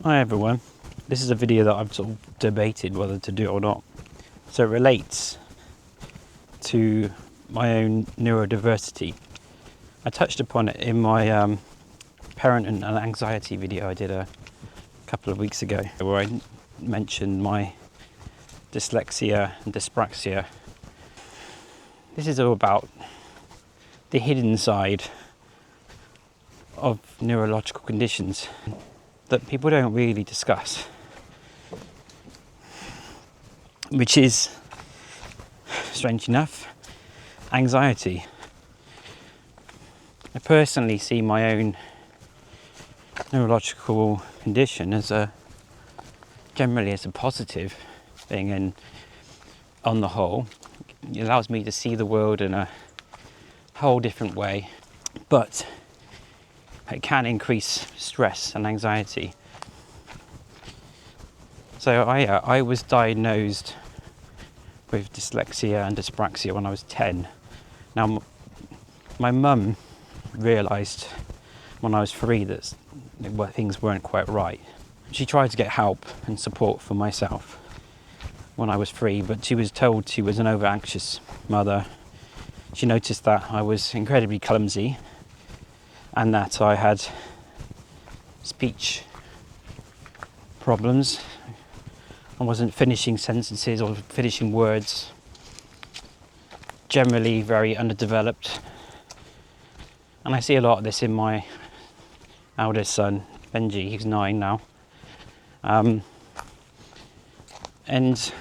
Hi everyone, this is a video that I've sort of debated whether to do or not. So it relates to my own neurodiversity. I touched upon it in my parent and anxiety video I did a couple of weeks ago, where I mentioned my dyslexia and dyspraxia. This is all about the hidden side of neurological conditions that people don't really discuss, which is, strange enough, anxiety. I personally see my own neurological condition as generally as a positive thing, and on the whole it allows me to see the world in a whole different way, but it can increase stress and anxiety. So I was diagnosed with dyslexia and dyspraxia when I was 10. Now my mum realised when I was 3 that things weren't quite right. She tried to get help and support for myself when I was 3, but she was told she was an over anxious mother. She noticed that I was incredibly clumsy and that I had speech problems. I wasn't finishing sentences or finishing words. Generally very underdeveloped. And I see a lot of this in my eldest son, Benji. He's 9 now. And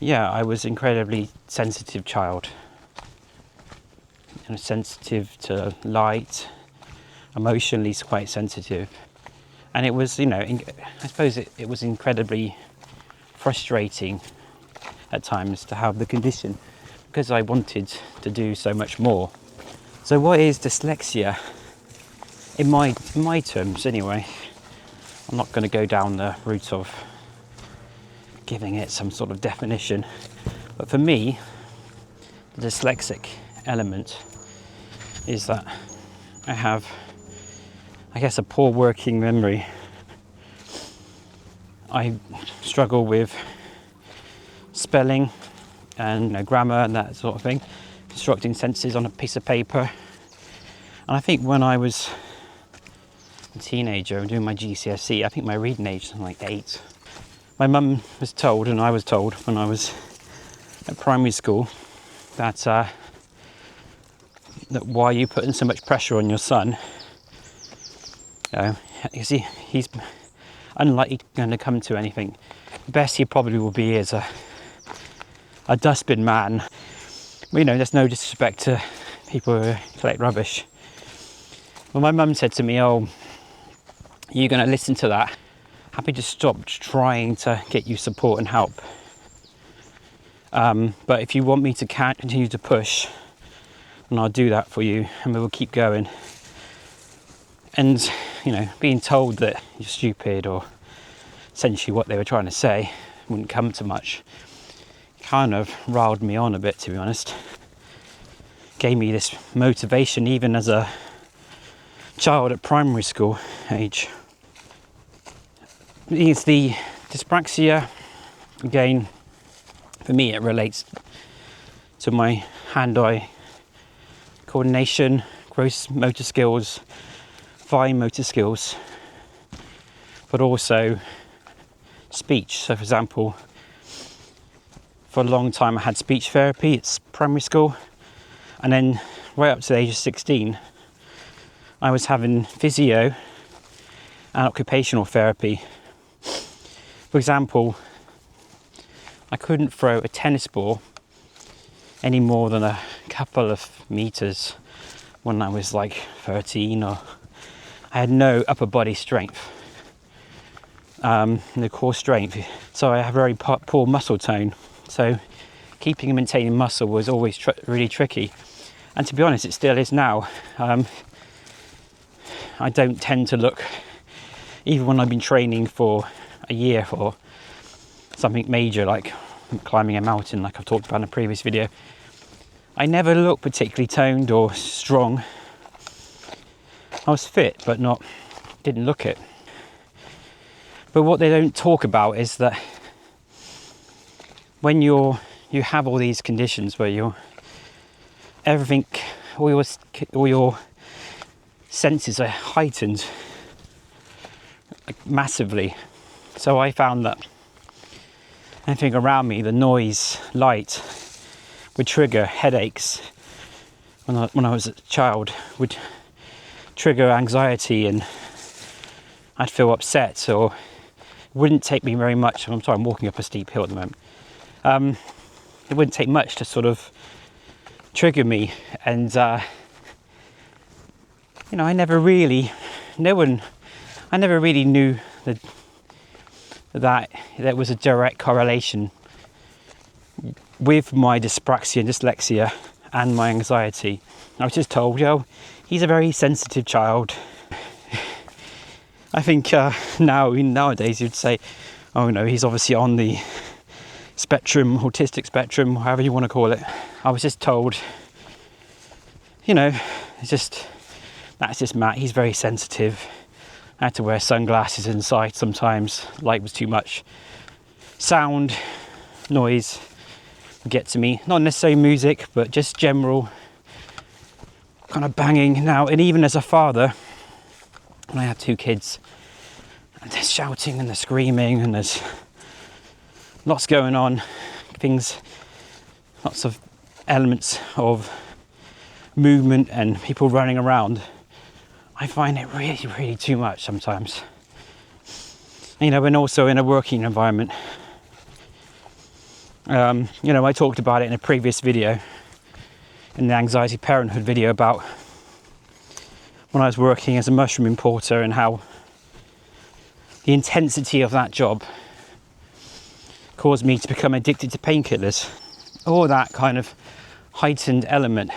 yeah, I was an incredibly sensitive child. Sensitive to light, emotionally quite sensitive, and it was, I suppose it was incredibly frustrating at times to have the condition, because I wanted to do so much more. So what is dyslexia in my terms anyway? I'm not going to go down the route of giving it some sort of definition, but for me the dyslexic element is that I have, I guess, a poor working memory. I struggle with spelling and grammar and that sort of thing, constructing sentences on a piece of paper. And I think when I was a teenager doing my GCSE, I think my reading age was like 8. My mum was told, and I was told when I was at primary school, that why are you putting so much pressure on your son? You see, he's unlikely going to come to anything. The best he probably will be is a dustbin man. There's no disrespect to people who collect rubbish. Well, my mum said to me, "Oh, you're going to listen to that? Happy to stop trying to get you support and help. But if you want me to continue to push, and I'll do that for you, and we will keep going." And being told that you're stupid, or essentially what they were trying to say, wouldn't come to much, kind of riled me on a bit, to be honest. Gave me this motivation even as a child at primary school age. It's the dyspraxia. Again, for me it relates to my hand-eye coordination, gross motor skills, fine motor skills, but also speech. So for example, for a long time I had speech therapy at primary school, and then right up to the age of 16 I was having physio and occupational therapy. For example, I couldn't throw a tennis ball any more than a couple of meters when I was like 13, or I had no upper body strength, no core strength, so I have very poor muscle tone. So keeping and maintaining muscle was always really tricky, and to be honest it still is now. I don't tend to look, even when I've been training for a year for something major like climbing a mountain, like I've talked about in a previous video, I never looked particularly toned or strong. I was fit, but didn't look it. But what they don't talk about is that when you have all these conditions where everything, all your senses are heightened, like, massively. So I found that anything around me, the noise, light, would trigger headaches. When I was a child, would trigger anxiety, and I'd feel upset. Or it wouldn't take me very much. I'm sorry, I'm walking up a steep hill at the moment. It wouldn't take much to sort of trigger me, and I never really knew that there was a direct correlation with my dyspraxia and dyslexia and my anxiety. I was just told, he's a very sensitive child. I think nowadays you'd say, oh no, he's obviously on the spectrum, autistic spectrum, however you want to call it. I was just told, that's just Matt, he's very sensitive. I had to wear sunglasses inside sometimes, light was too much. Sound, noise would get to me, not necessarily music, but just general kind of banging. Now, and even as a father, when I have 2 kids, and they're shouting and they're screaming and there's lots going on, lots of elements of movement and people running around, I find it really, really too much sometimes. And also in a working environment. I talked about it in a previous video, in the anxiety parenthood video, about when I was working as a mushroom importer and how the intensity of that job caused me to become addicted to painkillers. All that kind of heightened element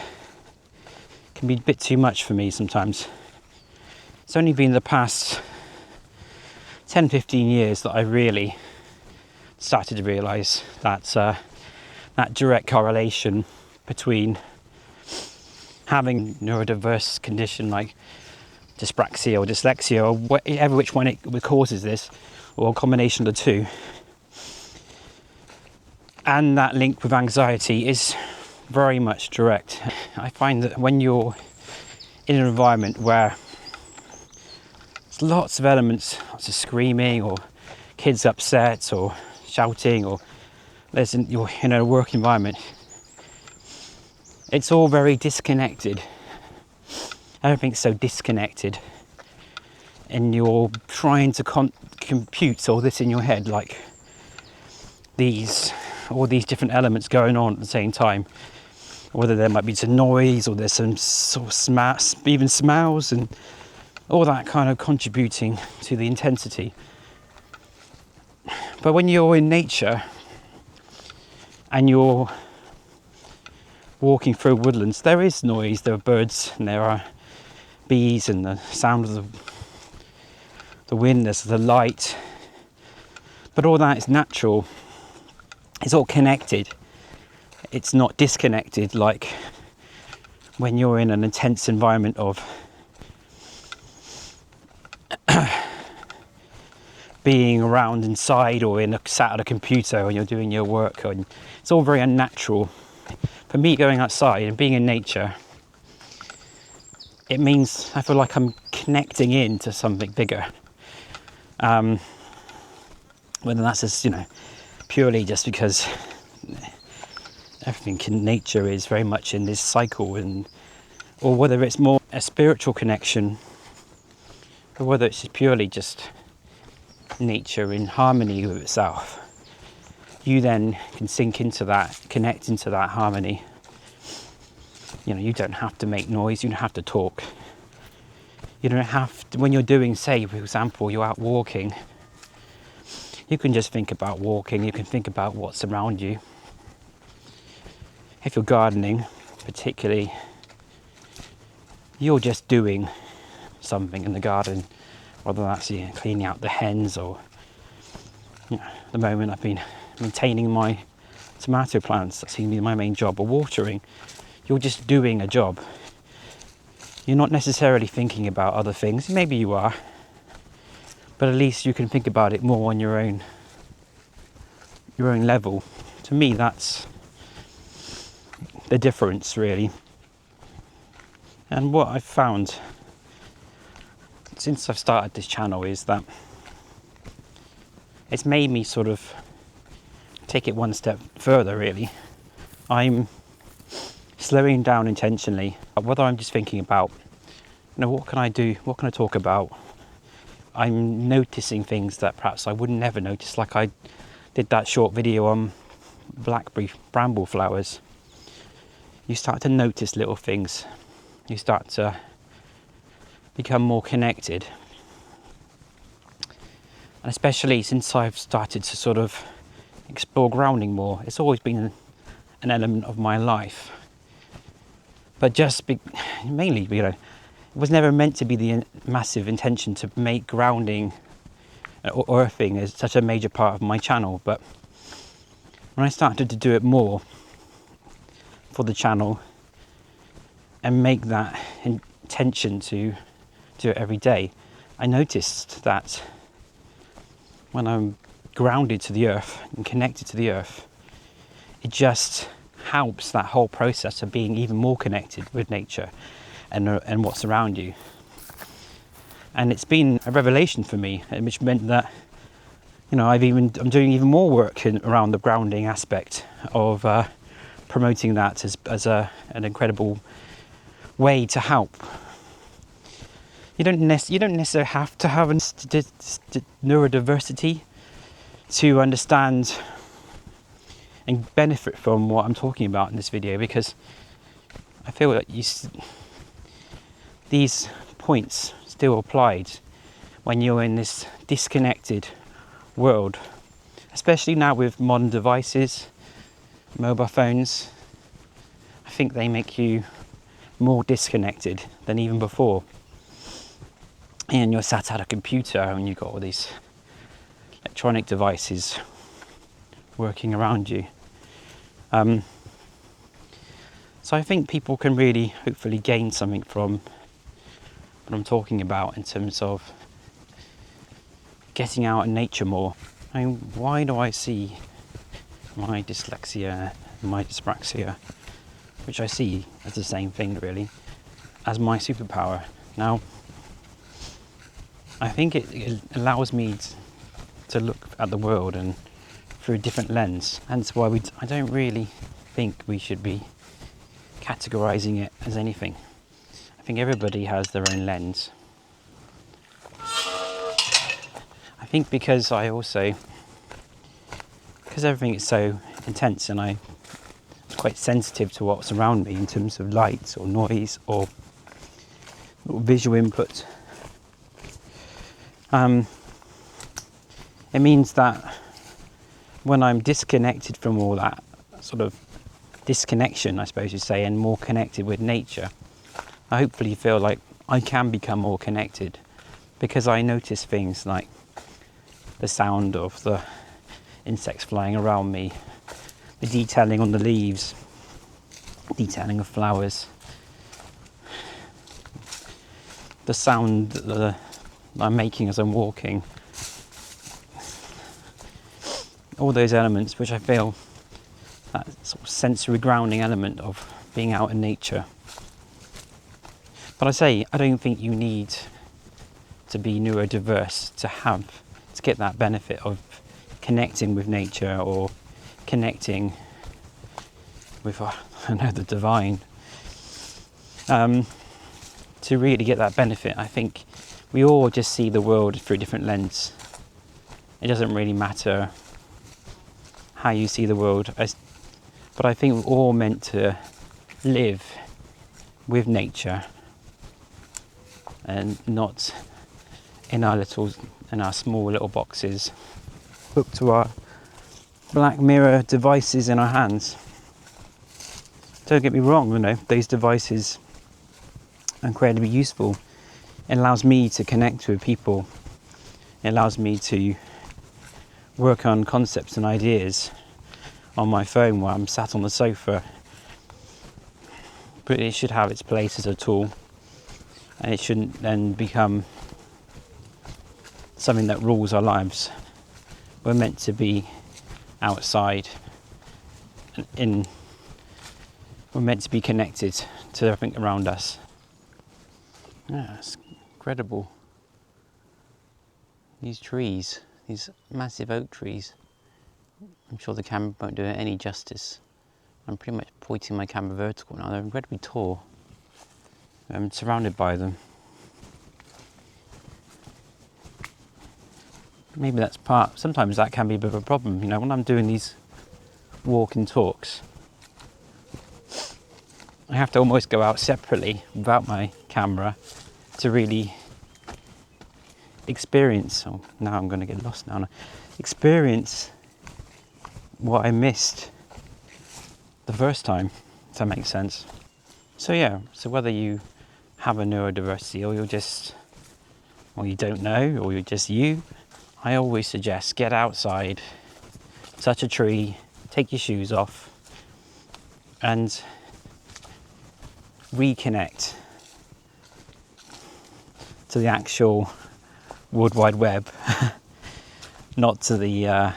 can be a bit too much for me sometimes. It's only been the past 10-15 years that I really started to realise that that direct correlation between having neurodiverse condition like dyspraxia or dyslexia, or whatever which one it causes this, or a combination of the two, and that link with anxiety is very much direct. I find that when you're in an environment where there's lots of elements, lots of screaming, or kids upset, or shouting, or you're in a work environment, it's all very disconnected. Everything's so disconnected, and you're trying to compute all this in your head, like all these different elements going on at the same time. Whether there might be some noise, or there's some sort of even smells, and all that kind of contributing to the intensity. But when you're in nature and you're walking through woodlands, there is noise, there are birds, and there are bees, and the sound of the wind, there's the light. But all that is natural. It's all connected. It's not disconnected like when you're in an intense environment of being around inside, or sat at a computer when you're doing your work. It's all very unnatural. For me, going outside and being in nature, it means I feel like I'm connecting into something bigger. Whether that's just, purely just because everything in nature is very much in this cycle, or whether it's more a spiritual connection, or whether it's just purely just nature in harmony with itself. You then can sink into that, connect into that harmony. You don't have to make noise, you don't have to talk. You don't have to, when you're doing, say, for example, you're out walking, you can just think about walking, you can think about what's around you. If you're gardening, particularly, you're just doing something in the garden, whether that's cleaning out the hens, or at the moment I've been maintaining my tomato plants. That's my main job, or watering. You're just doing a job. You're not necessarily thinking about other things. Maybe you are, but at least you can think about it more on your own level. To me, that's the difference, really. And what I've found since I've started this channel is that it's made me sort of take it one step further, really. I'm slowing down intentionally, whether I'm just thinking about, what can I do, what can I talk about. I'm noticing things that perhaps I would never notice, like I did that short video on blackberry bramble flowers. You start to notice little things, you start to become more connected. And especially since I've started to sort of explore grounding more, it's always been an element of my life. But mainly, it was never meant to be the massive intention to make grounding or earthing as such a major part of my channel. But when I started to do it more for the channel and make that intention to do it every day, I noticed that when I'm grounded to the earth and connected to the earth, it just helps that whole process of being even more connected with nature and what's around you. And it's been a revelation for me, which meant that I'm doing even more work around the grounding aspect of promoting that as an incredible way to help. You don't necessarily have to have neurodiversity to understand and benefit from what I'm talking about in this video, because I feel that these points still applied when you're in this disconnected world, especially now with modern devices, mobile phones. I think they make you more disconnected than even before. And you're sat at a computer and you've got all these electronic devices working around you. So I think people can really hopefully gain something from what I'm talking about in terms of getting out in nature more. I mean, why do I see my dyslexia and my dyspraxia, which I see as the same thing really, as my superpower? Now, I think it allows me to look at the world and through a different lens, and that's why I don't really think we should be categorizing it as anything. I think everybody has their own lens. I think because everything is so intense and I'm quite sensitive to what's around me in terms of light or noise or visual input. It means that when I'm disconnected from all that sort of disconnection, I suppose you'd say, and more connected with nature, I hopefully feel like I can become more connected, because I notice things like the sound of the insects flying around me, the detailing on the leaves, detailing of flowers, the sound that I'm making as I'm walking, all those elements which I feel that sort of sensory grounding element of being out in nature. But I don't think you need to be neurodiverse to get that benefit of connecting with nature or connecting with the divine. To really get that benefit, I think we all just see the world through a different lens. It doesn't really matter how you see the world, but I think we're all meant to live with nature and not in our small little boxes, hooked to our Black Mirror devices in our hands. Don't get me wrong, those devices are incredibly useful. It allows me to connect with people. It allows me to work on concepts and ideas on my phone while I'm sat on the sofa. But it should have its place as a tool, and it shouldn't then become something that rules our lives. We're meant to be outside, we're meant to be connected to everything around us. Yeah, it's incredible. These trees, these massive oak trees. I'm sure the camera won't do it any justice. I'm pretty much pointing my camera vertical now. They're incredibly tall. I'm surrounded by them. Maybe that's sometimes that can be a bit of a problem. When I'm doing these walk and talks, I have to almost go out separately without my camera to really experience, now I'm going to get lost now, experience what I missed the first time, if that makes sense. So whether you have a neurodiversity or you don't know, or you're just you, I always suggest get outside, touch a tree, take your shoes off, and reconnect to the actual World Wide Web, not to the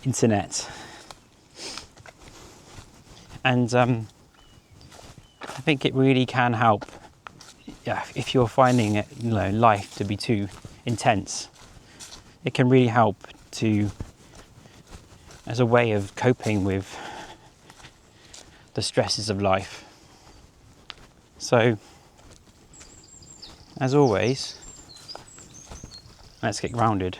internet. And I think it really can help if you're finding it, life to be too intense. It can really help as a way of coping with the stresses of life. So, as always, let's get grounded.